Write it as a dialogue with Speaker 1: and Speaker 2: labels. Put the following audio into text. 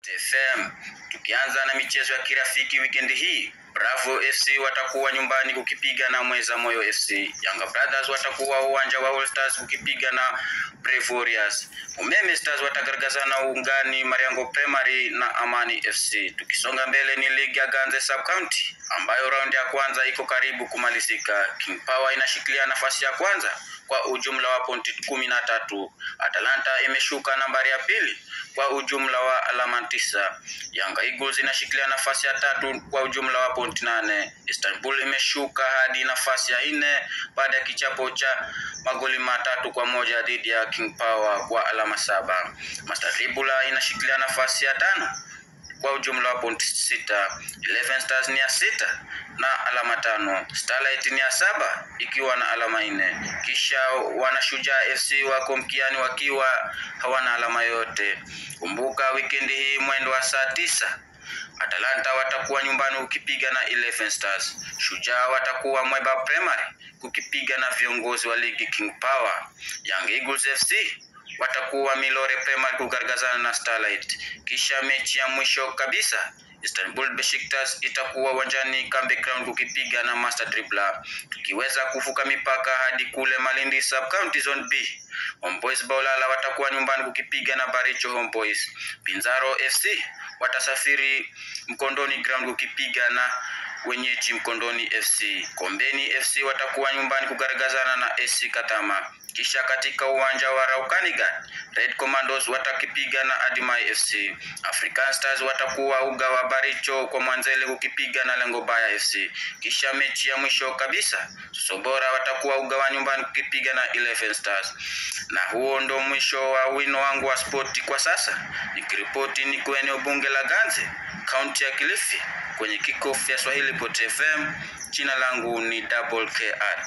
Speaker 1: FM. Tukianza na michezo ya kirafiki weekend hii, Bravo FC watakuwa nyumbani kukipiga na Mweza Moyo FC. Yanga Brothers watakuwa uwanja wa All Stars kukipiga na Brave Warriors. Umeme Stars watagaragazana ungani Mariango Primary na Amani FC. Tukisonga mbele ni ligi ya Ganze Sub County ambayo raundi ya kwanza iko karibu kumalizika. King Power inashikilia nafasi ya kwanza kwa ujumla wa pointi 13. Atalanta imeshuka nambari ya pili kwa ujumla wa alama 9. Yanga Eagles inashikilia nafasi ya tatu kwa ujumla wa pointi 8. Istanbul imeshuka hadi nafasi ya 4 baada ya kichapo cha magoli 3-1 dhidi ya King Power kwa alama 7. Master Tribula inashikilia nafasi ya 5 kwa ujumla wa pointi 6. 11 Stars ni ya 6 na alama 5. Starlight ni ya 7 ikiwa na alama 4. Kisha Wanashujaa FC wako mkiani wakiwa hawana alama yote. Kumbuka weekend hii mwendo wa saa 9 Atalanta watakuwa nyumbani kukipiga na 11 Stars. Shujaa watakuwa Mweba Primary kukipiga na viongozi wa ligi King Power. Young Eagles FC watakuwa Milore Primary kugaragazana na Starlight. Kisha mechi ya mwisho kabisa Istanbul Besiktas itakuwa uwanjani Kambi Ground kukipiga na Master Dribbler. Tukiweza kuvuka mipaka hadi kule Malindi Sub County Zone B, Homeboys Baulala watakuwa nyumbani kukipiga na Baricho Homeboys. Pinzaro FC watasafiri Mkondoni Ground kukipiga na wenyeji Mkondoni FC. Kombeni FC watakuwa nyumbani kugaragazana na SC Katama. Kisha katika uwanja wa Raukanigan, Red Commandos watakipiga na Adimai FC. African Stars watakuwa uga wa Baricho kwa Mwanzele kukipiga na Lengobaya FC. Kisha mechi ya mwisho kabisa, Sobora watakuwa uga wa nyumbani kukipiga na 11 Stars. Na huo ndo mwisho wa wino wangu wa spoti kwa sasa. Nikiripoti ni kwenye bunge la Ganze, kaunti ya Kilifi, kwenye kickoff ya Swahili Pot FM. Jina langu ni Double KR.